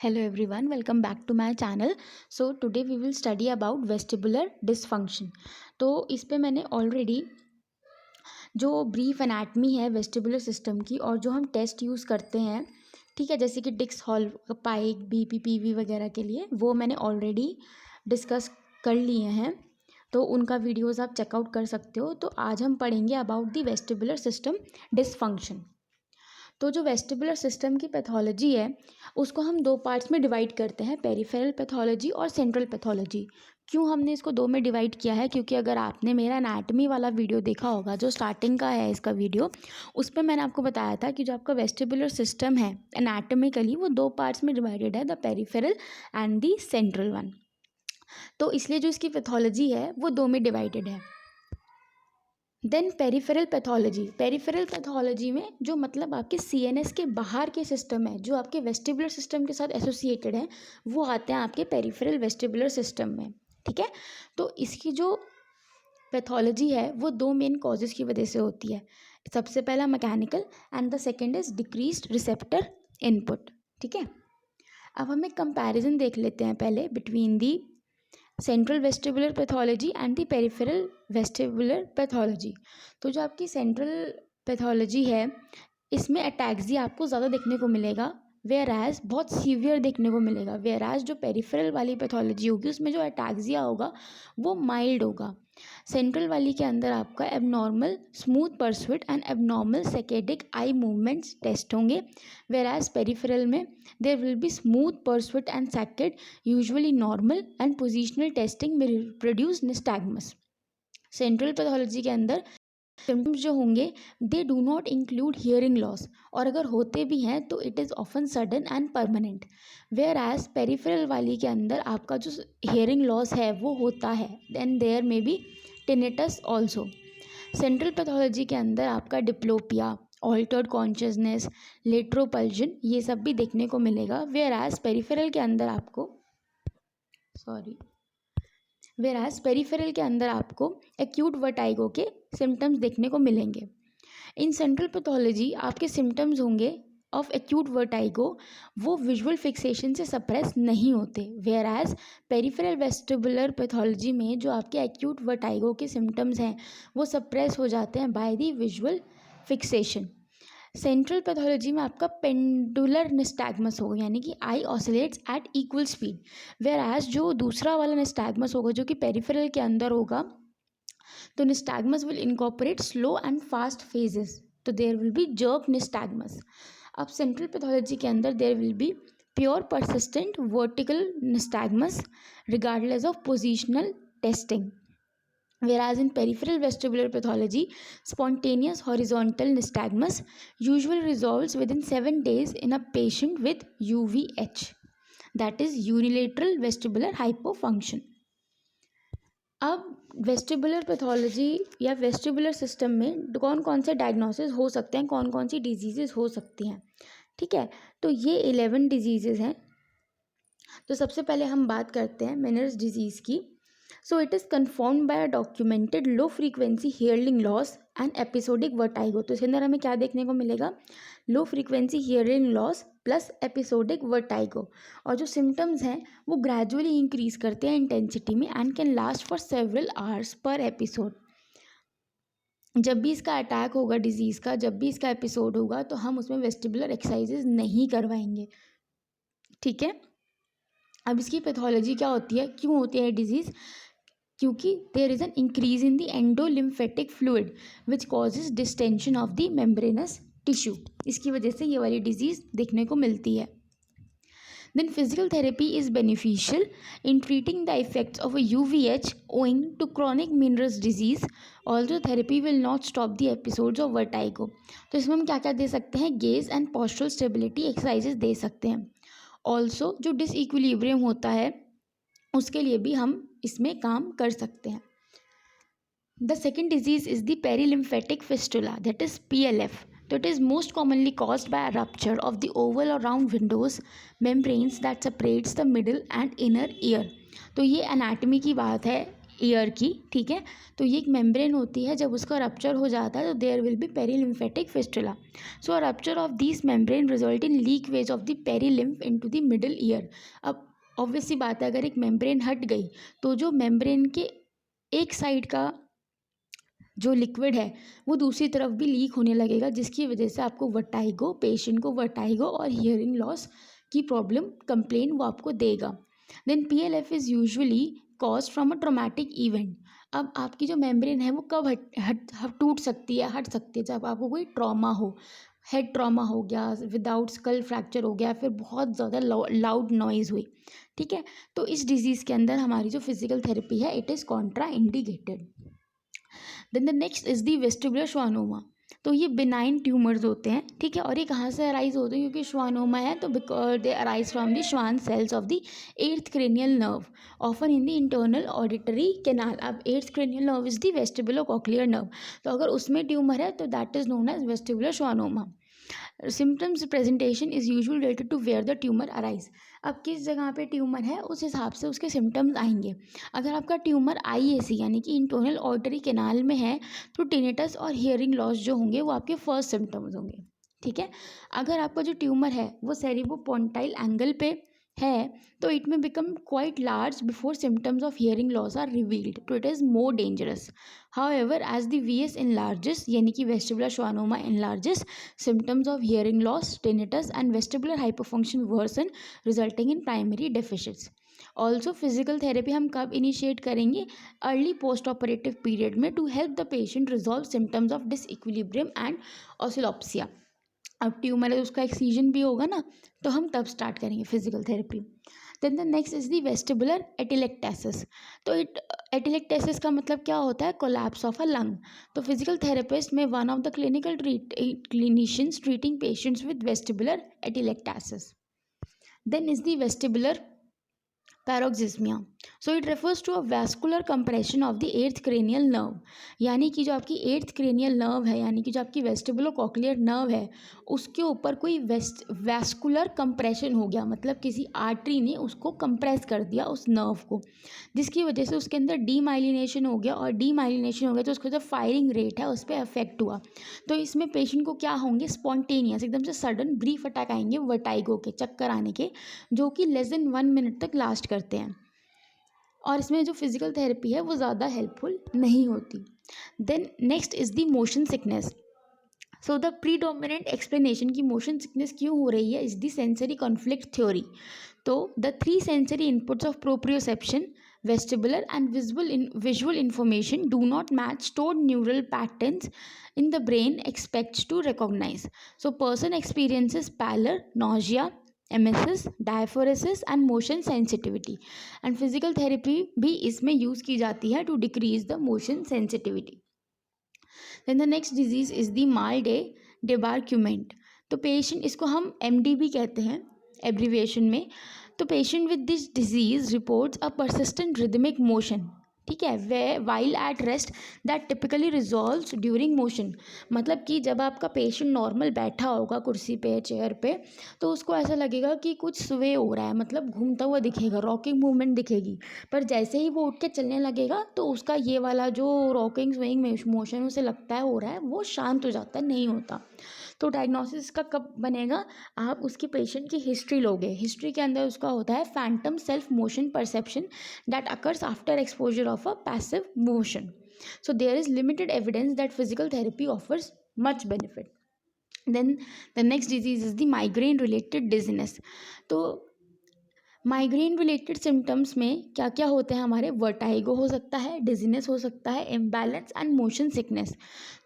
Hello everyone, welcome back to my channel. So today we will study about vestibular dysfunction. तो इस पे मैंने already जो brief anatomy है वेस्टिबुलर सिस्टम की और जो हम टेस्ट यूज़ करते हैं, ठीक है, जैसे कि डिक्स हॉल पाइक बीपीपीवी वगैरह के लिए, वो मैंने ऑलरेडी डिस्कस कर लिए हैं, तो उनका वीडियोस आप चेकआउट कर सकते हो. तो आज हम पढ़ेंगे about the vestibular system dysfunction. तो जो वेस्टिबुलर सिस्टम की पैथोलॉजी है उसको हम दो पार्ट्स में डिवाइड करते हैं, पेरिफेरल पैथोलॉजी और सेंट्रल पैथोलॉजी. क्यों हमने इसको दो में डिवाइड किया है? क्योंकि अगर आपने मेरा एनाटमी वाला वीडियो देखा होगा जो स्टार्टिंग का है इसका वीडियो, उस पर मैंने आपको बताया था कि जो आपका वेस्टिबुलर सिस्टम है एनाटमिकली वो दो पार्ट्स में डिवाइडेड है, the peripheral and the central one. तो इसलिए जो इसकी पैथोलॉजी है वो दो में डिवाइडेड है. देन पेरिफेरल पैथोलॉजी में जो मतलब आपके सीएनएस के बाहर के सिस्टम है, जो आपके वेस्टिबुलर सिस्टम के साथ एसोसिएटेड है, वो आते हैं आपके पेरिफेरल वेस्टिबुलर सिस्टम में. ठीक है, तो इसकी जो पैथोलॉजी है वो दो मेन कॉजेज़ की वजह से होती है. सबसे पहला mechanical and the second is decreased receptor input. ठीक है, अब हम एक कंपैरिजन देख लेते हैं पहले between the central vestibular pathology and the peripheral vestibular pathology. तो जो आपकी सेंट्रल पैथोलॉजी है इसमें अटैक्सिया आपको ज़्यादा देखने को मिलेगा, वेयर एज बहुत सीवियर देखने को मिलेगा. वेयर एज जो पेरिफेरल वाली पैथोलॉजी होगी उसमें जो अटैक्सिया होगा वो माइल्ड होगा. सेंट्रल वाली के अंदर आपका abnormal smooth pursuit and abnormal saccadic eye movements test होंगे, वेयर एज पेरिफेरल में there will be smooth pursuit and saccade usually normal and positional testing में प्रोड्यूस निस्टैग्मस. सेंट्रल पैथोलॉजी के अंदर सिम्टम्स जो होंगे they do not include hearing loss, और अगर होते भी हैं तो it is often sudden and permanent. Whereas peripheral वाली के अंदर आपका जो हियरिंग लॉस है वो होता है, then there may be tinnitus also. Central pathology के अंदर आपका डिप्लोपिया, ऑल्टर्ड कॉन्शियसनेस, लेट्रोपल्जन, ये सब भी देखने को मिलेगा. वेयर एज पेरिफेरल के अंदर आपको एक्यूट वर्टाइगो के सिम्टम्स देखने को मिलेंगे. इन सेंट्रल पैथोलॉजी आपके सिम्टम्स होंगे ऑफ एक्यूट वर्टाइगो वो विजुअल फिक्सेशन से सप्रेस नहीं होते, whereas peripheral vestibular pathology में जो आपके एक्यूट वर्टाइगो के सिम्टम्स हैं वो सप्रेस हो जाते हैं by the visual fixation. Central pathology में आपका पेंडुलर निस्टैग्मस होगा, यानी कि eye oscillates at equal speed, whereas जो दूसरा वाला निस्टैग्मस होगा जो कि पेरिफेरल के अंदर होगा, तो nystagmus will incorporate slow and fast phases, तो there will be jerk nystagmus. अब सेंट्रल पैथोलॉजी के अंदर there will be pure persistent vertical nystagmus regardless of positional testing. Whereas in peripheral vestibular pathology, spontaneous horizontal nystagmus usually resolves within 7 days in a patient with UVH, that is unilateral vestibular hypofunction. अब vestibular pathology या vestibular system में कौन कौन से diagnosis हो सकते हैं, कौन कौन सी डिजीज़ेस हो सकती हैं. ठीक है, तो ये 11 डिजीज़ेस हैं. तो सबसे पहले हम बात करते हैं मेनर्स डिजीज़ की. So it is confirmed by a documented low frequency hearing loss and episodic vertigo. तो इसके अंदर हमें क्या देखने को मिलेगा? Low frequency hearing loss plus episodic vertigo, और जो सिम्टम्स हैं वो ग्रेजुअली इंक्रीज करते हैं इंटेंसिटी में and can last for several hours per episode. जब भी इसका अटैक होगा डिजीज़ का, जब भी इसका एपिसोड होगा तो हम उसमें वेस्टिबुलर एक्सरसाइजेज नहीं करवाएंगे. ठीक है, अब इसकी पैथोलॉजी क्या होती है, क्यों होती है डिजीज़? क्योंकि there is an increase in the endolymphatic fluid which causes distension of the membranous tissue. इसकी वजह से ये वाली डिजीज़ देखने को मिलती है. Then physical therapy is beneficial in treating the effects of a UVH owing to chronic Meniere's disease, also therapy will not stop the episodes of vertigo. तो इसमें हम क्या क्या दे सकते हैं? Gaze and postural stability exercises दे सकते हैं. ऑल्सो जो डिसइक्विलिब्रियम होता है उसके लिए भी हम इसमें काम कर सकते हैं. The second disease is the perilymphatic fistula, that is PLF. तो it is most commonly caused by a rupture of the oval और round windows membranes that separates the middle and inner ear. तो ये anatomy की बात है, year की, ठीक है। तो ये एक मेम्ब्रेन होती है, जब उसका रप्चर हो जाता है तो there will be perilymphatic fistula. So rupture of this membrane result in leakage of the perilymph into the middle ear. अब ऑब्वियस सी बात है, अगर एक मेम्ब्रेन हट गई तो जो मेम्ब्रेन के एक साइड का जो लिक्विड है वो दूसरी तरफ भी लीक होने लगेगा, जिसकी वजह से आपको वर्टाइगो, पेशेंट को वर्टाइगो और हियरिंग लॉस की प्रॉब्लम कंप्लेन वो आपको देगा। Then PLF is usually cause from a traumatic event. अब आपकी जो मेम्ब्रेन है वो कब टूट सकती है, हट सकती है, जब आपको कोई ट्रॉमा हो, हेड ट्रॉमा हो गया, विदाउट स्कल फ्रैक्चर हो गया, फिर बहुत ज़्यादा लाउड नॉइज़ हुई, ठीक है। तो इस डिजीज़ के अंदर हमारी जो फिजिकल थेरेपी है it is contraindicated. Then the next is the vestibular schwannoma. तो ये बिनाइन ट्यूमर्स होते हैं, ठीक है। और ये कहाँ से अराइज होते हैं, क्योंकि श्वानोमा है तो because they arise from the Schwann cells of the eighth cranial nerve often in the internal auditory canal. अब eighth cranial nerve is the vestibular cochlear nerve, तो अगर उसमें ट्यूमर है तो that is known as vestibular schwannoma. Symptoms presentation is usually related to where the tumour arise. अब किस जगह पे ट्यूमर है उस हिसाब से उसके सिम्टम्स आएंगे। अगर आपका ट्यूमर IAC यानी कि इंटरनल ऑडिटरी कैनाल में है तो टिनेटस और हियरिंग लॉस जो होंगे वो आपके फर्स्ट सिम्टम्स होंगे, ठीक है। अगर आपका जो ट्यूमर है वो सेरिब्रोपोंटाइल एंगल पे है तो it may become quite large before symptoms of hearing loss are revealed, तो it is more dangerous. However as the VS enlarges यानी कि vestibular schwannoma enlarges, symptoms of hearing loss, tinnitus and vestibular hyperfunction worsen resulting in primary deficits. Also physical therapy हम कब initiate करेंगे, early post operative period में, to help the patient resolve symptoms of disequilibrium and oscillopsia. अब tumour है तो उसका excision भी होगा ना, तो हम तब स्टार्ट करेंगे physical therapy. Then the next is the vestibular atelectasis. तो एटिलेक्टेसिस का मतलब क्या होता है, कोलैप्स ऑफ अ लंग। तो physical therapist may one of the clinicians treating patients with vestibular atelectasis. Then is the vestibular paroxysmia. So it refers to a vascular compression of the eighth cranial nerve, यानी कि जो आपकी eighth cranial nerve है, यानी कि जो आपकी वेस्टिबुलो cochlear nerve है उसके ऊपर कोई वैस्कुलर कंप्रेशन हो गया, मतलब किसी आर्टरी ने उसको कंप्रेस कर दिया उस नर्व को, जिसकी वजह से उसके अंदर डीमाइलिनेशन हो गया, और डीमाइलिनेशन हो गया तो उसका जो फायरिंग रेट है उस पर अफेक्ट हुआ। तो इसमें पेशेंट को क्या होंगे, स्पॉन्टेनियस एकदम से सडन ब्रीफ अटैक आएंगे, वर्टाइगो के, चक्कर आने के, जो कि लेस देन 1 मिनट तक लास्ट करते हैं, और इसमें जो फिजिकल थेरेपी है वो ज़्यादा हेल्पफुल नहीं होती। Then next is the motion sickness. So the predominant explanation की मोशन सिकनेस क्यों हो रही है is the sensory conflict theory. तो the 3 sensory inputs of proprioception, vestibular and visual information do not match stored neural patterns in the brain expects to recognize. So person experiences pallor, nausea, emesis, diaphoresis and motion sensitivity, and physical therapy भी इसमें use की जाती है to decrease the motion sensitivity. Then the next disease is the mal de debarquement. तो patient, इसको हम MD भी कहते हैं एब्रीविएशन में। तो patient with this disease reports a persistent rhythmic motion, ठीक है, way while at rest that typically resolves during motion. मतलब कि जब आपका पेशेंट नॉर्मल बैठा होगा कुर्सी पे, चेयर पे, तो उसको ऐसा लगेगा कि कुछ स्वे हो रहा है, मतलब घूमता हुआ दिखेगा, रॉकिंग मूवमेंट दिखेगी, पर जैसे ही वो उठ के चलने लगेगा तो उसका ये वाला जो रॉकिंग स्विंग मोशन उसे लगता है हो रहा है वो शांत हो जाता है, नहीं होता। तो डायग्नोसिस का कब बनेगा, आप उसकी पेशेंट की हिस्ट्री लोगे, हिस्ट्री के अंदर उसका होता है Phantom self motion perception that occurs after exposure of a passive motion. So there is limited evidence that physical therapy offers much benefit. Then the next disease is the migraine related dizziness. तो migraine related symptoms में क्या क्या होते हैं हमारे, vertigo हो सकता है, डिजीनेस हो सकता है, इम्बैलेंस एंड मोशन सिकनेस।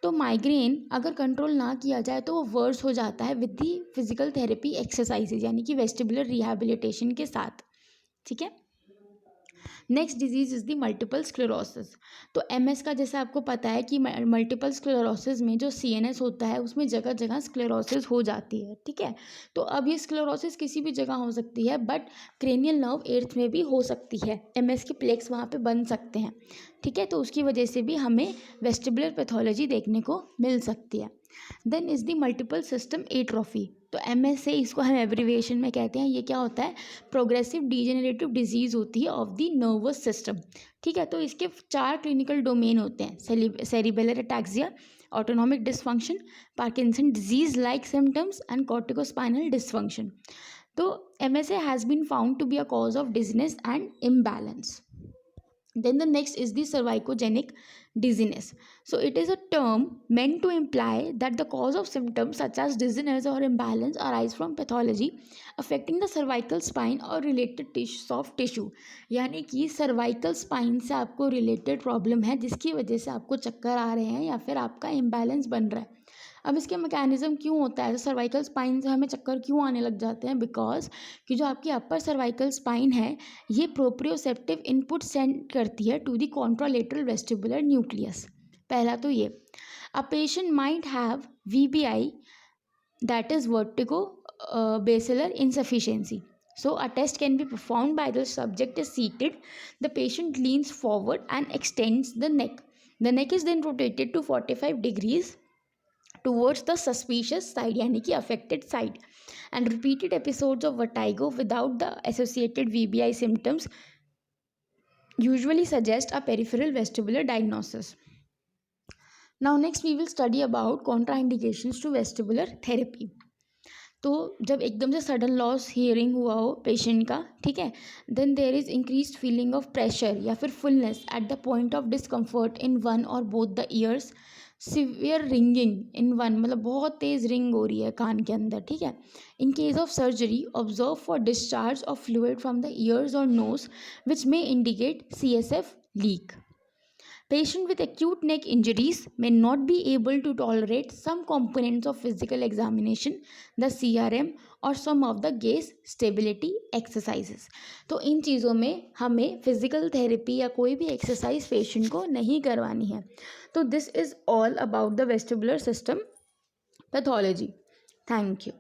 तो माइग्रेन अगर कंट्रोल ना किया जाए तो वो वर्स हो जाता है with the physical therapy exercises, यानी कि वेस्टिबुलर रिहैबिलिटेशन के साथ, ठीक है। Next disease is the multiple sclerosis. तो MS का जैसे आपको पता है कि मल्टीपल स्क्लेरोसिस में जो CNS होता है उसमें जगह जगह स्क्लेरोसिस हो जाती है, ठीक है। तो अब ये स्क्लेरोसिस किसी भी जगह हो सकती है, बट क्रेनियल नर्व एर्थ में भी हो सकती है, MS के प्लेक्स वहाँ पे बन सकते हैं, ठीक है। तो उसकी वजह से भी हमें वेस्टिबुलर पैथोलॉजी देखने को मिल सकती है। Then is the multiple system atrophy. तो तो MSA इसको हम एब्रीविएशन में कहते हैं। ये क्या होता है? प्रोग्रेसिव डीजेनरेटिव डिजीज़ होती है ऑफ द नर्वस सिस्टम। ठीक है, तो इसके 4 क्लिनिकल डोमेन होते हैं: cerebellar ataxia, autonomic dysfunction, Parkinson disease like symptoms and corticospinal dysfunction. तो MSA has been found to be a cause of dizziness and imbalance. Then the next is the cervicogenic dizziness. So it is a term meant to imply that the cause of symptoms such as dizziness or imbalance arise from pathology affecting the cervical spine or related soft tissue. यानी कि cervical spine से आपको related problem है जिसकी वजह से आपको चक्कर आ रहे हैं या फिर आपका imbalance बन रहा है. अब इसके मैकेनिज्म क्यों होता है? सर्वाइकल स्पाइन से हमें चक्कर क्यों आने लग जाते हैं? बिकॉज कि जो आपकी अपर सर्वाइकल स्पाइन है ये प्रोप्रियोसेप्टिव इनपुट सेंड करती है to the contralateral vestibular nucleus. पहला तो ये, a patient might have VBI, that is vertigo basilar insufficiency. So a test can be performed by the subject is seated. The patient leans forward and extends the neck. The neck is then rotated to 45 degrees towards the suspicious side यानी कि affected side, and repeated episodes of vertigo without the associated VBI symptoms usually suggest a peripheral vestibular diagnosis. Now next we will study about contraindications to vestibular therapy. तो जब एकदम से sudden loss hearing हुआ हो patient का, ठीक है, then there is increased feeling of pressure या फिर fullness at the point of discomfort in one और both the ears, severe ringing in one, मतलब बहुत तेज़ रिंग हो रही है कान के अंदर, ठीक है. In case of surgery observe for discharge of fluid from the ears और nose which may indicate CSF leak. Patient with acute neck injuries may not be able to tolerate some components of physical examination, the CRM और some of the gaze stability exercises. तो इन चीज़ों में हमें physical therapy या कोई भी exercise patient को नहीं करवानी है. तो this is all about the vestibular system pathology. Thank you.